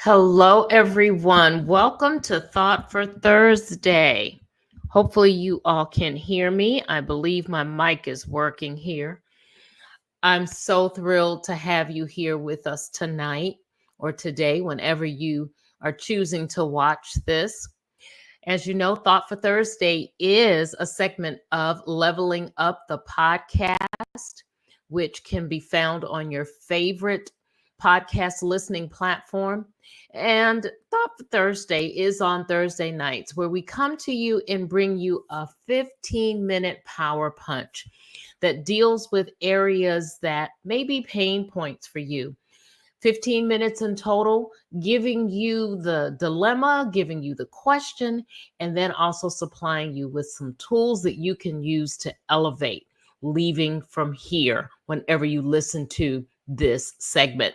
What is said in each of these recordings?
Hello, everyone. Welcome to Thought for Thursday. Hopefully, you all can hear me. I believe my mic is working here. I'm so thrilled to have you here with us tonight or today, whenever you are choosing to watch this. As you know, Thought for Thursday is a segment of Leveling Up the podcast, which can be found on your favorite podcast listening platform. And Thought for Thursday is on Thursday nights, where we come to you and bring you a 15-minute power punch that deals with areas that may be pain points for you. 15 minutes in total, giving you the dilemma, giving you the question, and then also supplying you with some tools that you can use to elevate, leaving from here whenever you listen to this segment.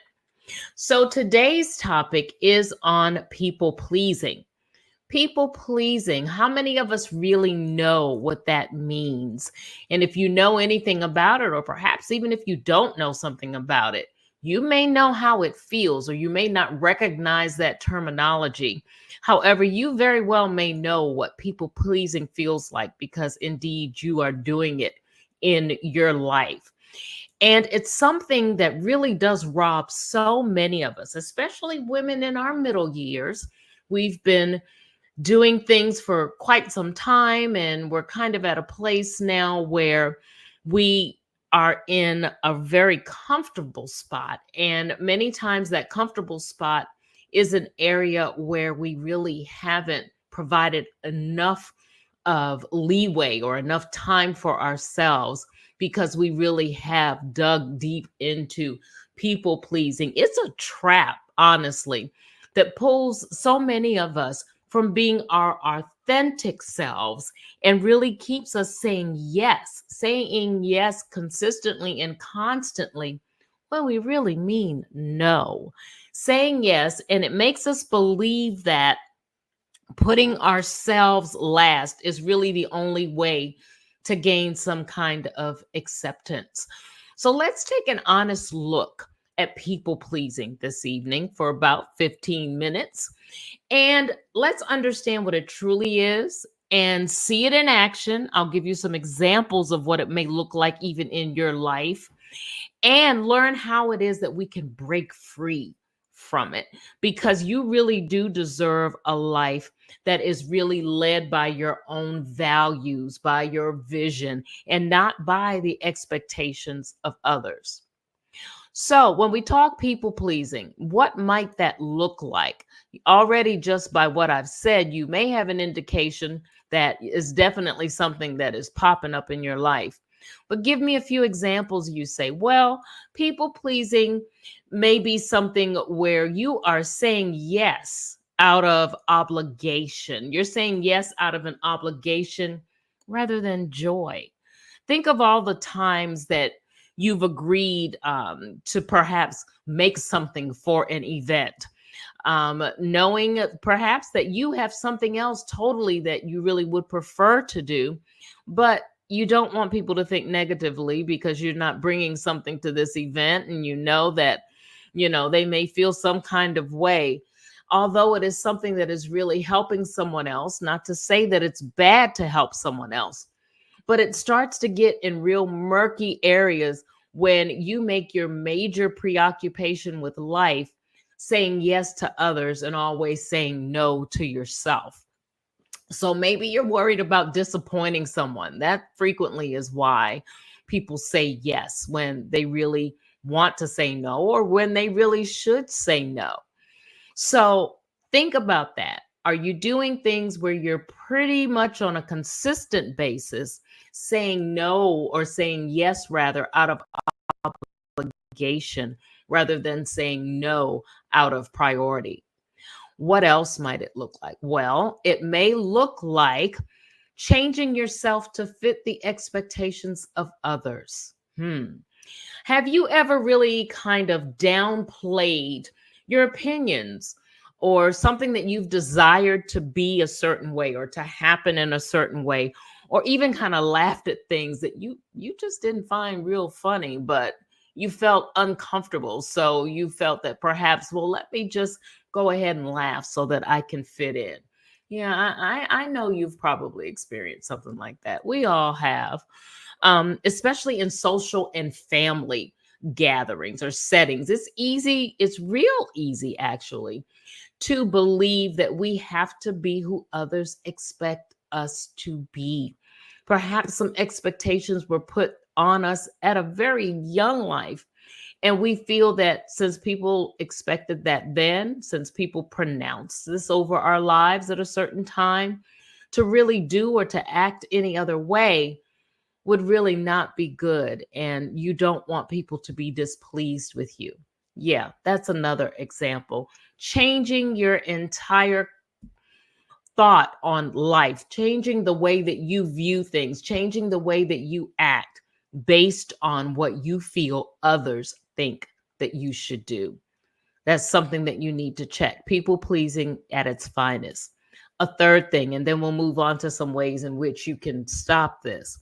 So today's topic is on people pleasing. People pleasing. How many of us really know what that means? And if you know anything about it, or perhaps even if you don't know something about it, you may know how it feels, or you may not recognize that terminology. However, you very well may know what people pleasing feels like, because indeed you are doing it in your life. And it's something that really does rob so many of us, especially women in our middle years. We've been doing things for quite some time, and we're kind of at a place now where we are in a very comfortable spot. And many times that comfortable spot is an area where we really haven't provided enough of leeway or enough time for ourselves, because we really have dug deep into people pleasing. It's a trap, honestly, that pulls so many of us from being our authentic selves and really keeps us saying yes consistently and constantly when we really mean no. Saying yes, and it makes us believe that putting ourselves last is really the only way to gain some kind of acceptance. So let's take an honest look at people pleasing this evening for about 15 minutes. And let's understand what it truly is and see it in action. I'll give you some examples of what it may look like even in your life, and learn how it is that we can break free from it, because you really do deserve a life that is really led by your own values, by your vision, and not by the expectations of others. So, when we talk people pleasing, what might that look like? Already, just by what I've said, you may have an indication that is definitely something that is popping up in your life. But give me a few examples. You say, well, people pleasing may be something where you are saying yes out of obligation. You're saying yes out of an obligation rather than joy. Think of all the times that you've agreed to perhaps make something for an event, knowing perhaps that you have something else totally that you really would prefer to do, but you don't want people to think negatively because you're not bringing something to this event, and you know that, they may feel some kind of way. Although it is something that is really helping someone else, not to say that it's bad to help someone else, but it starts to get in real murky areas when you make your major preoccupation with life saying yes to others and always saying no to yourself. So maybe you're worried about disappointing someone. That frequently is why people say yes when they really want to say no, or when they really should say no. So think about that. Are you doing things where you're pretty much on a consistent basis saying no, or saying yes rather, out of obligation rather than saying no out of priority? What else might it look like? Well, it may look like changing yourself to fit the expectations of others. Have you ever really kind of downplayed your opinions, or something that you've desired to be a certain way or to happen in a certain way, or even kind of laughed at things that you just didn't find real funny, but you felt uncomfortable. So you felt that perhaps, well, let me just go ahead and laugh so that I can fit in. Yeah, I know you've probably experienced something like that. We all have, especially in social and family gatherings or settings. It's easy, it's real easy actually, to believe that we have to be who others expect us to be. Perhaps some expectations were put on us at a very young life. And we feel that since people expected that then, since people pronounced this over our lives at a certain time, to really do or to act any other way would really not be good. And you don't want people to be displeased with you. Yeah, that's another example. Changing your entire thought on life, changing the way that you view things, changing the way that you act based on what you feel others think that you should do. That's something that you need to check. People pleasing at its finest. A third thing, and then we'll move on to some ways in which you can stop this.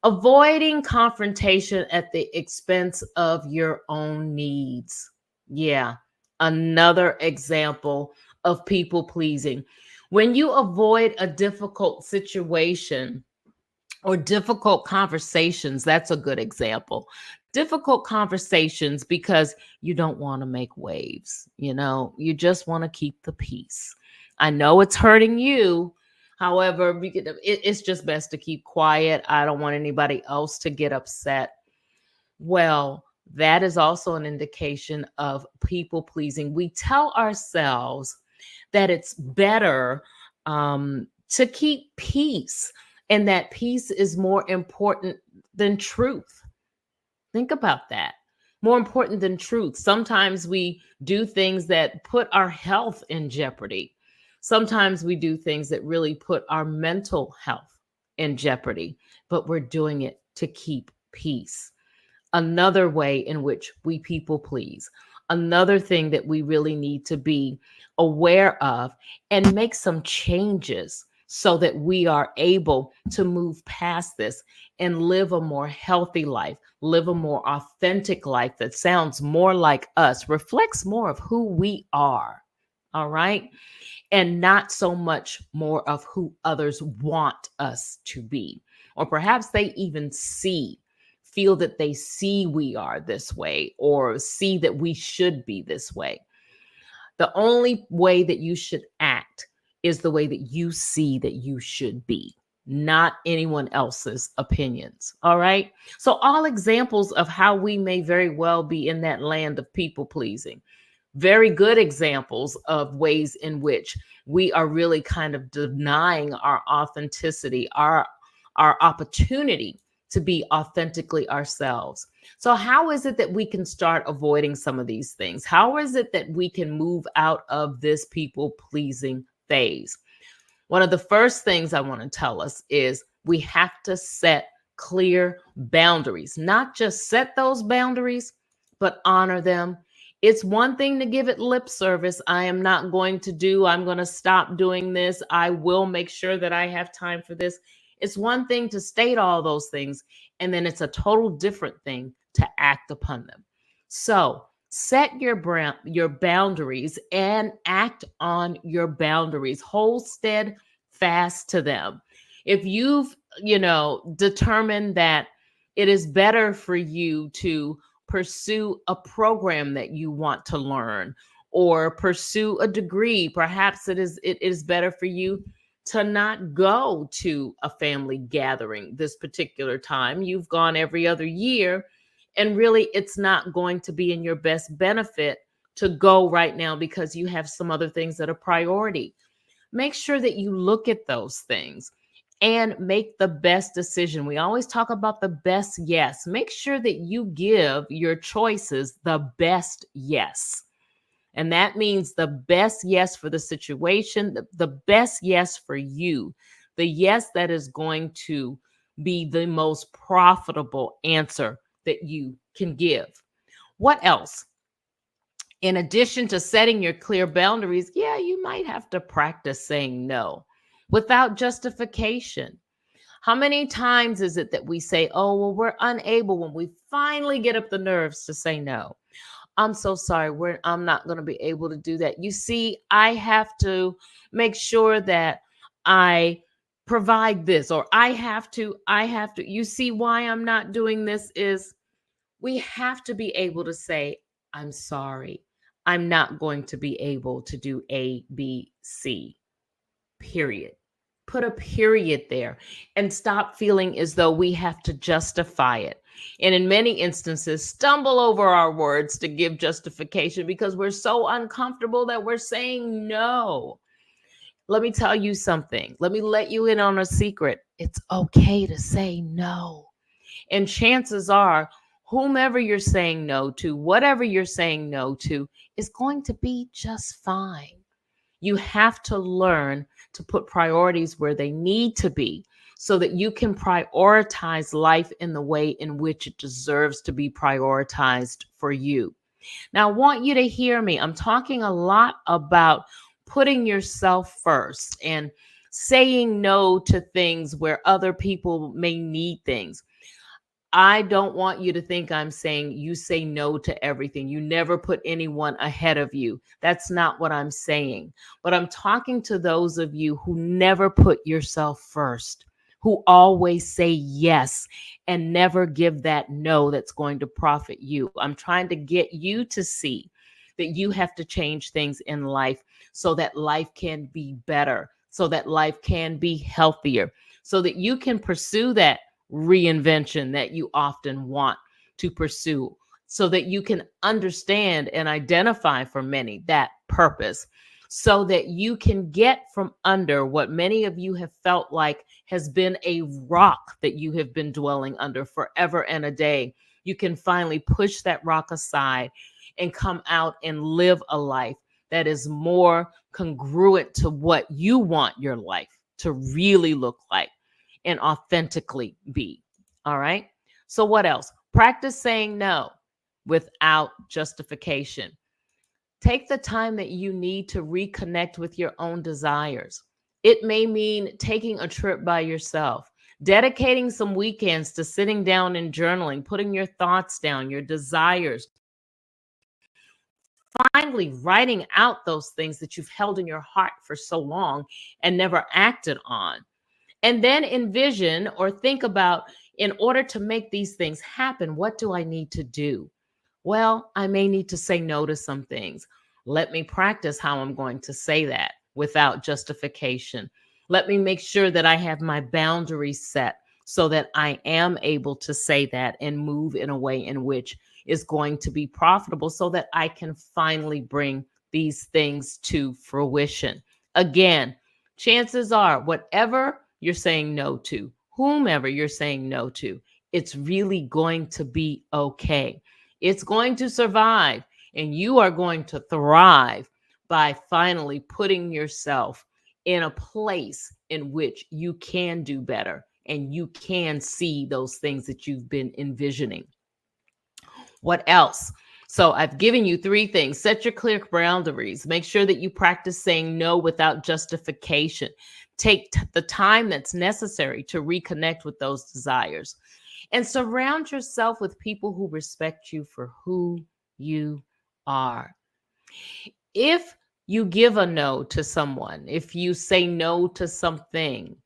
Avoiding confrontation at the expense of your own needs. Yeah, another example of people pleasing. When you avoid a difficult situation or difficult conversations, that's a good example. Difficult conversations because you don't want to make waves, you just want to keep the peace. I know it's hurting you. However, it's just best to keep quiet. I don't want anybody else to get upset. Well, that is also an indication of people pleasing. We tell ourselves that it's better to keep peace, and that peace is more important than truth. Think about that. More important than truth. Sometimes we do things that put our health in jeopardy. Sometimes we do things that really put our mental health in jeopardy, but we're doing it to keep peace. Another way in which we people please, another thing that we really need to be aware of and make some changes so that we are able to move past this and live a more healthy life, live a more authentic life that sounds more like us, reflects more of who we are. All right. And not so much more of who others want us to be. Or perhaps they even feel that they see we are this way or see that we should be this way. The only way that you should act is the way that you see that you should be, not anyone else's opinions. All right. So, all examples of how we may very well be in that land of people pleasing. Very good examples of ways in which we are really kind of denying our authenticity, our opportunity to be authentically ourselves. So, how is it that we can start avoiding some of these things? How is it that we can move out of this people pleasing phase? One of the first things I want to tell us is we have to set clear boundaries, not just set those boundaries, but honor them. It's one thing to give it lip service. I am not going to do, I'm going to stop doing this. I will make sure that I have time for this. It's one thing to state all those things, and then it's a total different thing to act upon them. So set your boundaries and act on your boundaries. Hold steadfast to them. If you've, determined that it is better for you to pursue a program that you want to learn or pursue a degree, perhaps it is better for you to not go to a family gathering this particular time. You've gone every other year, and really it's not going to be in your best benefit to go right now because you have some other things that are priority. Make sure that you look at those things and make the best decision. We always talk about the best yes. Make sure that you give your choices the best yes. And that means the best yes for the situation, the best yes for you, the yes that is going to be the most profitable answer that you can give. What else? In addition to setting your clear boundaries, yeah, you might have to practice saying no without justification. How many times is it that we say, oh, well, we're unable when we finally get up the nerves to say no? I'm so sorry. I'm not going to be able to do that. You see, I have to make sure that I provide this, or I have to. You see why I'm not doing this is we have to be able to say, I'm sorry. I'm not going to be able to do A, B, C, period. Put a period there and stop feeling as though we have to justify it. And in many instances, stumble over our words to give justification because we're so uncomfortable that we're saying no. Let me tell you something. Let me let you in on a secret. It's okay to say no. And chances are, whomever you're saying no to, whatever you're saying no to, is going to be just fine. You have to learn to put priorities where they need to be so that you can prioritize life in the way in which it deserves to be prioritized for you. Now, I want you to hear me. I'm talking a lot about putting yourself first and saying no to things where other people may need things. I don't want you to think I'm saying you say no to everything. You never put anyone ahead of you. That's not what I'm saying. But I'm talking to those of you who never put yourself first, who always say yes and never give that no that's going to profit you. I'm trying to get you to see that you have to change things in life so that life can be better, so that life can be healthier, so that you can pursue that reinvention that you often want to pursue, so that you can understand and identify for many that purpose, so that you can get from under what many of you have felt like has been a rock that you have been dwelling under forever and a day. You can finally push that rock aside and come out and live a life that is more congruent to what you want your life to really look like and authentically be. All right. So, what else? Practice saying no without justification. Take the time that you need to reconnect with your own desires. It may mean taking a trip by yourself, dedicating some weekends to sitting down and journaling, putting your thoughts down, your desires, finally writing out those things that you've held in your heart for so long and never acted on. And then envision or think about, in order to make these things happen, what do I need to do? Well, I may need to say no to some things. Let me practice how I'm going to say that without justification. Let me make sure that I have my boundaries set so that I am able to say that and move in a way in which is going to be profitable so that I can finally bring these things to fruition. Again, chances are, whatever you're saying no to, whomever you're saying no to, it's really going to be okay. It's going to survive, and you are going to thrive by finally putting yourself in a place in which you can do better and you can see those things that you've been envisioning. What else? So I've given you three things. Set your clear boundaries. Make sure that you practice saying no without justification. Take the time that's necessary to reconnect with those desires. And surround yourself with people who respect you for who you are. If you give a no to someone, if you say no to something,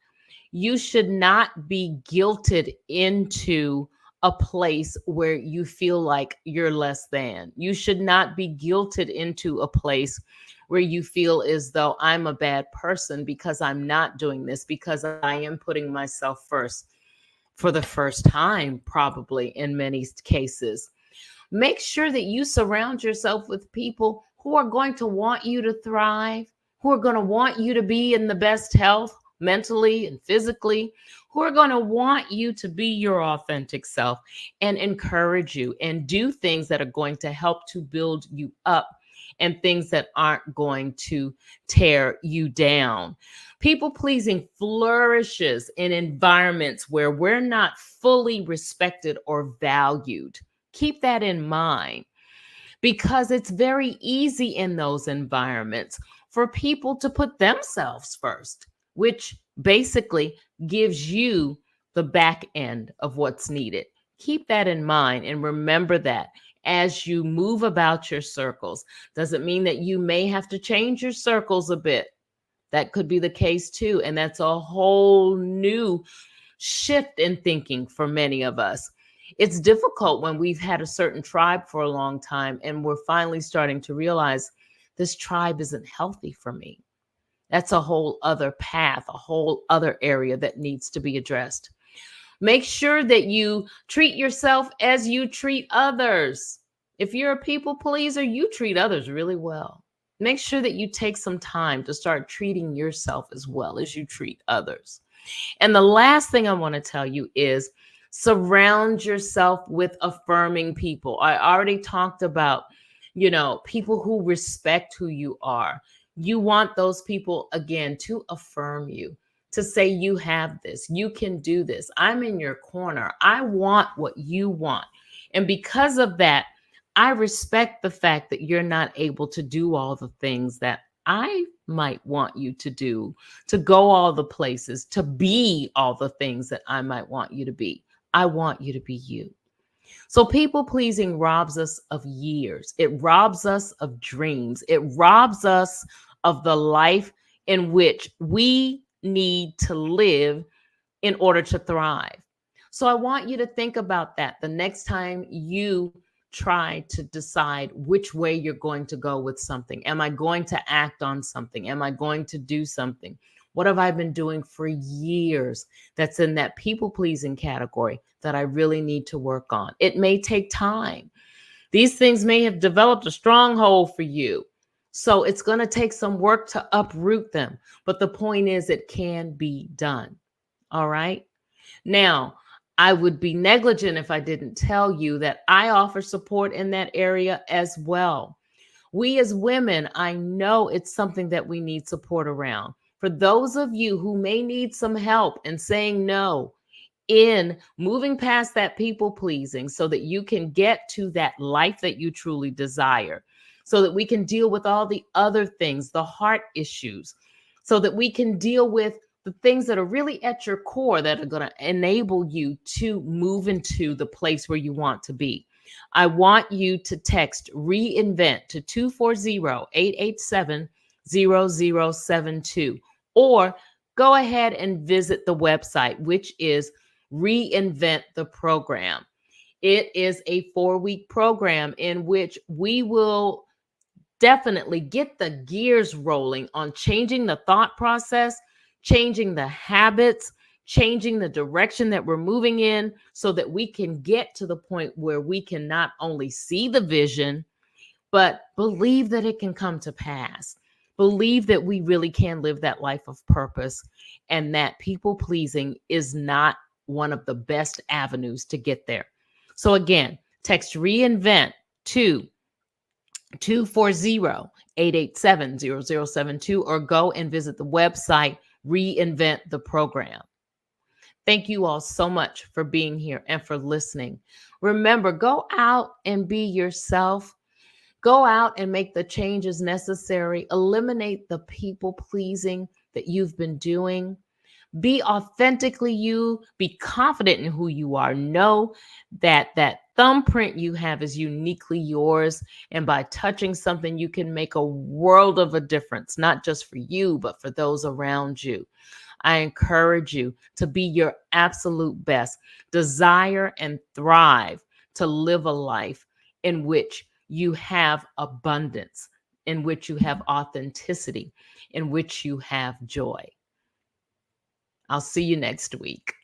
you should not be guilted into a place where you feel like you're less than. You should not be guilted into a place where you feel as though I'm a bad person because I'm not doing this, because I am putting myself first for the first time, probably in many cases. Make sure that you surround yourself with people who are going to want you to thrive, who are going to want you to be in the best health mentally and physically, who are going to want you to be your authentic self and encourage you and do things that are going to help to build you up and things that aren't going to tear you down. People pleasing flourishes in environments where we're not fully respected or valued. Keep that in mind because it's very easy in those environments for people to put themselves first, which basically gives you the back end of what's needed. Keep that in mind and remember that as you move about your circles. Doesn't mean that you may have to change your circles a bit. That could be the case too. And that's a whole new shift in thinking for many of us. It's difficult when we've had a certain tribe for a long time and we're finally starting to realize this tribe isn't healthy for me. That's a whole other path, a whole other area that needs to be addressed. Make sure that you treat yourself as you treat others. If you're a people pleaser, you treat others really well. Make sure that you take some time to start treating yourself as well as you treat others. And the last thing I want to tell you is surround yourself with affirming people. I already talked about, people who respect who you are. You want those people, again, to affirm you, to say, you have this, you can do this, I'm in your corner, I want what you want. And because of that, I respect the fact that you're not able to do all the things that I might want you to do, to go all the places, to be all the things that I might want you to be. I want you to be you. So people pleasing robs us of years. It robs us of dreams. It robs us of the life in which we need to live in order to thrive. So I want you to think about that the next time you try to decide which way you're going to go with something. Am I going to act on something? Am I going to do something? What have I been doing for years that's in that people pleasing category that I really need to work on? It may take time. These things may have developed a stronghold for you. So it's going to take some work to uproot them. But the point is, it can be done. All right. Now, I would be negligent if I didn't tell you that I offer support in that area as well. We as women, I know it's something that we need support around. For those of you who may need some help in saying no, in moving past that people pleasing so that you can get to that life that you truly desire, so that we can deal with all the other things, the heart issues, so that we can deal with the things that are really at your core that are going to enable you to move into the place where you want to be. I want you to text reinvent to 240-887-0072, or go ahead and visit the website, which is Reinvent the Program. It is a 4-week program in which we will definitely get the gears rolling on changing the thought process, changing the habits, changing the direction that we're moving in, so that we can get to the point where we can not only see the vision, but believe that it can come to pass. Believe that we really can live that life of purpose, and that people pleasing is not one of the best avenues to get there. So again, text reinvent to 240-887-0072, or go and visit the website, Reinvent the Program. Thank you all so much for being here and for listening. Remember, go out and be yourself. Go out and make the changes necessary. Eliminate the people pleasing that you've been doing. Be authentically you. Be confident in who you are. Know that that thumbprint you have is uniquely yours. And by touching something, you can make a world of a difference, not just for you, but for those around you. I encourage you to be your absolute best. Desire and thrive to live a life in which you have abundance, in which you have authenticity, in which you have joy. I'll see you next week.